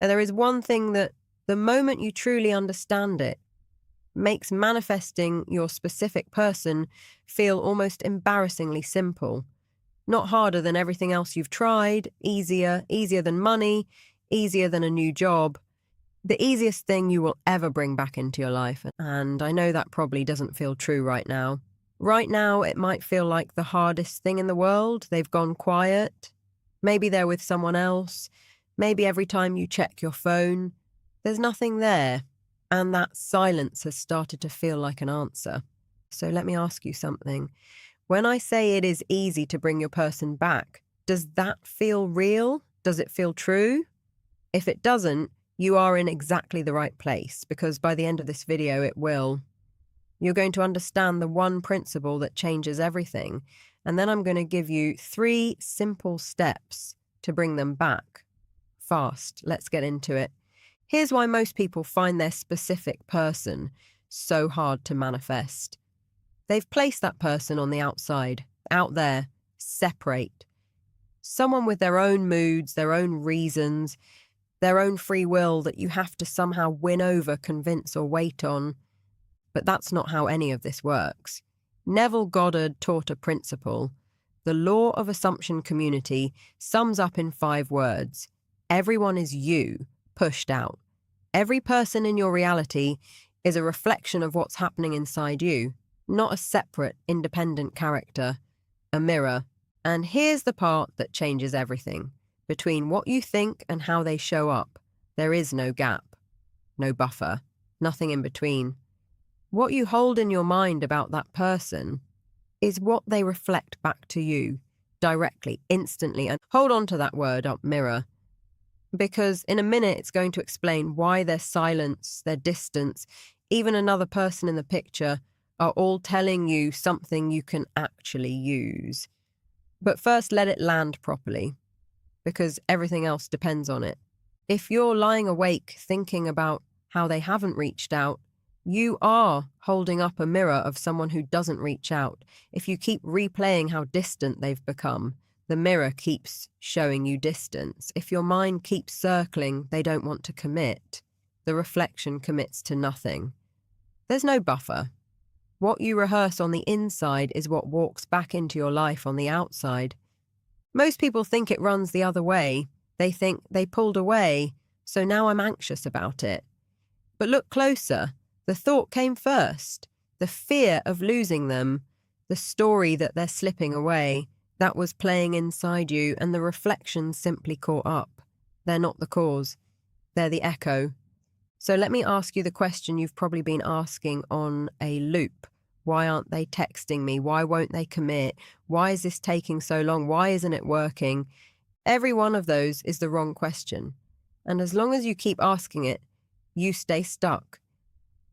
And there is one thing that, the moment you truly understand it, makes manifesting your specific person feel almost embarrassingly simple. Not harder than everything else you've tried, easier than money, easier than a new job. The easiest thing you will ever bring back into your life. And I know that probably doesn't feel true right now. Right now, it might feel like the hardest thing in the world. They've gone quiet. Maybe they're with someone else. Maybe every time you check your phone, there's nothing there. And that silence has started to feel like an answer. So let me ask you something. When I say it is easy to bring your person back, does that feel real? Does it feel true? If it doesn't, you are in exactly the right place, because by the end of this video, it will. You're going to understand the one principle that changes everything, and then I'm going to give you 3 simple steps to bring them back. Fast, let's get into it. Here's why most people find their specific person so hard to manifest. They've placed that person on the outside, out there, separate. Someone with their own moods, their own reasons, their own free will that you have to somehow win over, convince, or wait on. But that's not how any of this works. Neville Goddard taught a principle. The law of assumption community sums up in 5 words. Everyone is you, pushed out. Every person in your reality is a reflection of what's happening inside you, not a separate, independent character, a mirror. And here's the part that changes everything. Between what you think and how they show up, there is no gap, no buffer, nothing in between. What you hold in your mind about that person is what they reflect back to you, directly, instantly. And hold on to that word up, mirror, because in a minute it's going to explain why their silence, their distance, even another person in the picture are all telling you something you can actually use. But first, let it land properly, because everything else depends on it. If you're lying awake thinking about how they haven't reached out, you are holding up a mirror of someone who doesn't reach out. If you keep replaying how distant they've become, the mirror keeps showing you distance. If your mind keeps circling, they don't want to commit, the reflection commits to nothing. There's no buffer. What you rehearse on the inside is what walks back into your life on the outside. Most people think it runs the other way. They think they pulled away, so now I'm anxious about it. But look closer. The thought came first. The fear of losing them, the story that they're slipping away, that was playing inside you, and the reflection simply caught up. They're not the cause. They're the echo. So let me ask you the question you've probably been asking on a loop. Why aren't they texting me? Why won't they commit? Why is this taking so long? Why isn't it working? Every one of those is the wrong question. And as long as you keep asking it, you stay stuck.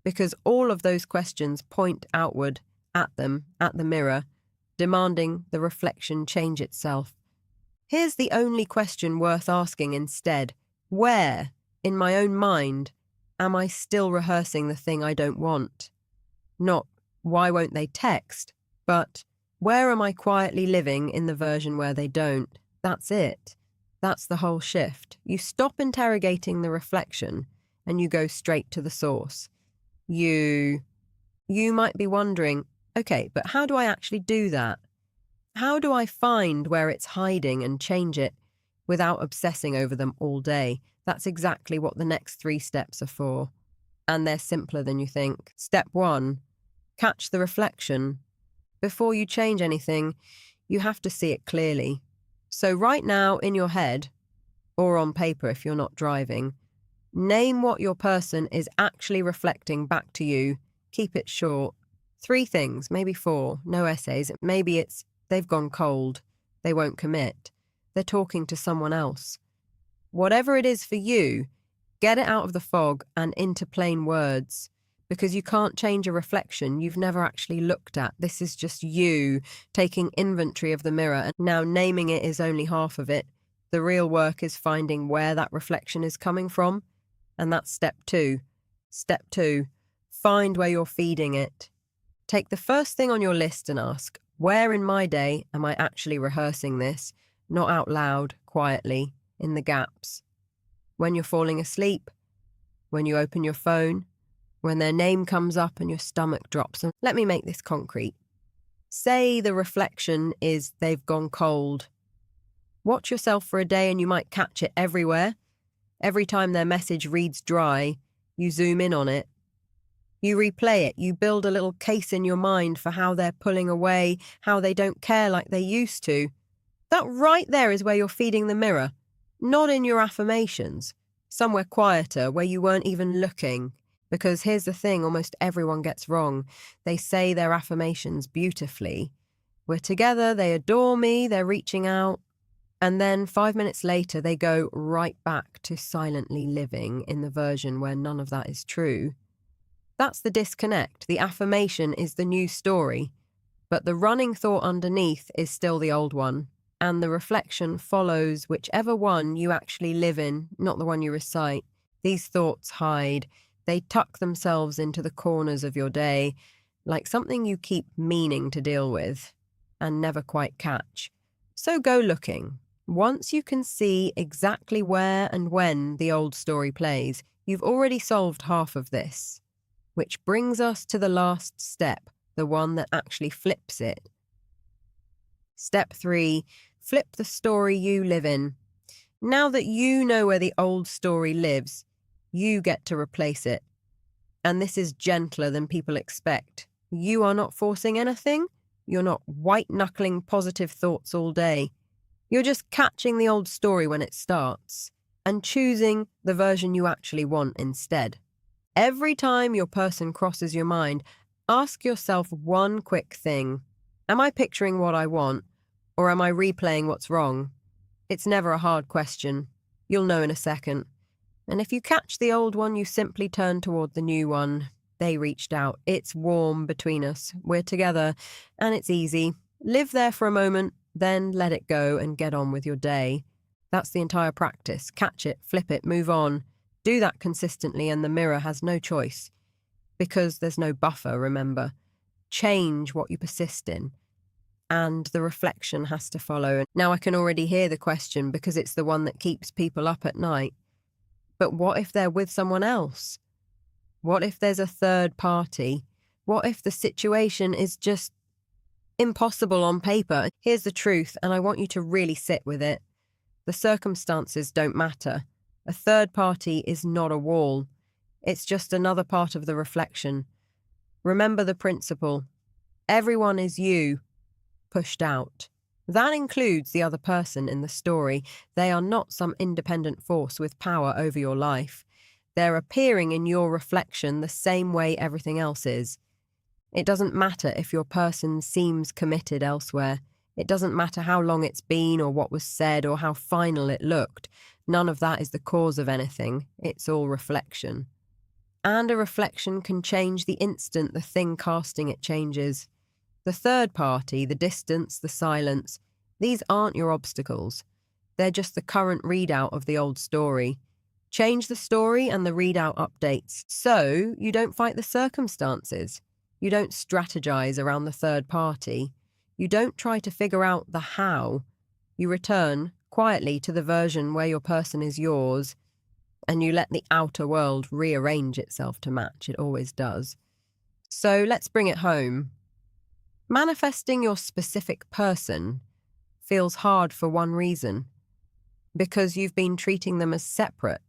Because all of those questions point outward at them, at the mirror, demanding the reflection change itself. Here's the only question worth asking instead. Where, in my own mind, am I still rehearsing the thing I don't want? Not, why won't they text? But, where am I quietly living in the version where they don't? That's it. That's the whole shift. You stop interrogating the reflection and you go straight to the source. You might be wondering, okay, but how do I actually do that? How do I find where it's hiding and change it without obsessing over them all day? That's exactly what the next 3 steps are for. And they're simpler than you think. Step 1, catch the reflection. Before you change anything, you have to see it clearly. So right now in your head, or on paper if you're not driving, name what your person is actually reflecting back to you. Keep it short. 3 things, maybe 4, no essays. Maybe it's they've gone cold, they won't commit, they're talking to someone else. Whatever it is for you, get it out of the fog and into plain words, because you can't change a reflection you've never actually looked at. This is just you taking inventory of the mirror, and now naming it is only half of it. The real work is finding where that reflection is coming from, and that's step 2. Step 2, find where you're feeding it. Take the first thing on your list and ask, where in my day am I actually rehearsing this? Not out loud, quietly, in the gaps. When you're falling asleep, when you open your phone, when their name comes up and your stomach drops. And let me make this concrete. Say the reflection is they've gone cold. Watch yourself for a day and you might catch it everywhere. Every time their message reads dry, you zoom in on it. You replay it. You build a little case in your mind for how they're pulling away, how they don't care like they used to. That right there is where you're feeding the mirror, not in your affirmations, somewhere quieter where you weren't even looking. Because here's the thing almost everyone gets wrong. They say their affirmations beautifully. We're together, they adore me, they're reaching out. And then 5 minutes later, they go right back to silently living in the version where none of that is true. That's the disconnect. The affirmation is the new story, but the running thought underneath is still the old one. And the reflection follows whichever one you actually live in, not the one you recite. These thoughts hide. They tuck themselves into the corners of your day, like something you keep meaning to deal with and never quite catch. So go looking. Once you can see exactly where and when the old story plays, you've already solved half of this. Which brings us to the last step, the one that actually flips it. Step 3, flip the story you live in. Now that you know where the old story lives, you get to replace it. And this is gentler than people expect. You are not forcing anything. You're not white-knuckling positive thoughts all day. You're just catching the old story when it starts and choosing the version you actually want instead. Every time your person crosses your mind, ask yourself one quick thing. Am I picturing what I want, or am I replaying what's wrong? It's never a hard question. You'll know in a second. And if you catch the old one, you simply turn toward the new one. They reached out. It's warm between us. We're together, and it's easy. Live there for a moment, then let it go and get on with your day. That's the entire practice. Catch it, flip it, move on. Do that consistently and the mirror has no choice. Because there's no buffer, remember. Change what you persist in. And the reflection has to follow. Now I can already hear the question because it's the one that keeps people up at night. But what if they're with someone else? What if there's a third party? What if the situation is just impossible on paper? Here's the truth, and I want you to really sit with it. The circumstances don't matter. A third party is not a wall. It's just another part of the reflection. Remember the principle. Everyone is you, pushed out. That includes the other person in the story. They are not some independent force with power over your life. They're appearing in your reflection the same way everything else is. It doesn't matter if your person seems committed elsewhere. It doesn't matter how long it's been or what was said or how final it looked. None of that is the cause of anything. It's all reflection. And a reflection can change the instant the thing casting it changes. The third party, the distance, the silence, these aren't your obstacles. They're just the current readout of the old story. Change the story and the readout updates. So you don't fight the circumstances. You don't strategize around the third party. You don't try to figure out the how. You return quietly to the version where your person is yours, and you let the outer world rearrange itself to match. It always does. So let's bring it home. Manifesting your specific person feels hard for one reason. Because you've been treating them as separate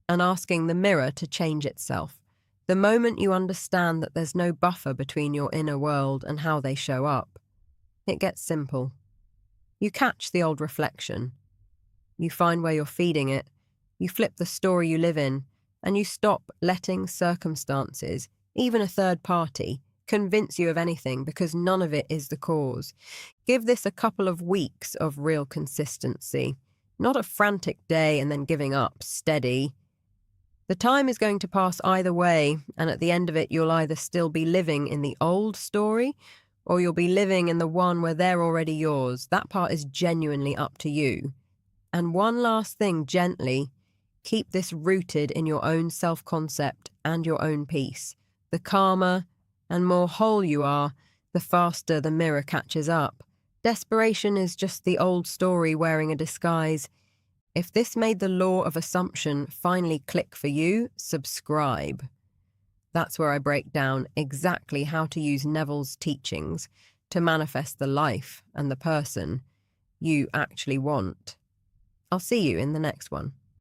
and asking the mirror to change itself. The moment you understand that there's no buffer between your inner world and how they show up, it gets simple. You catch the old reflection. You find where you're feeding it. You flip the story you live in, and you stop letting circumstances, even a third party, convince you of anything because none of it is the cause. Give this a couple of weeks of real consistency. Not a frantic day and then giving up, steady. The time is going to pass either way, and at the end of it you'll either still be living in the old story or you'll be living in the one where they're already yours. That part is genuinely up to you. And one last thing, gently, keep this rooted in your own self-concept and your own peace. The calmer and more whole you are, the faster the mirror catches up. Desperation is just the old story wearing a disguise. If this made the law of assumption finally click for you, subscribe. That's where I break down exactly how to use Neville's teachings to manifest the life and the person you actually want. I'll see you in the next one.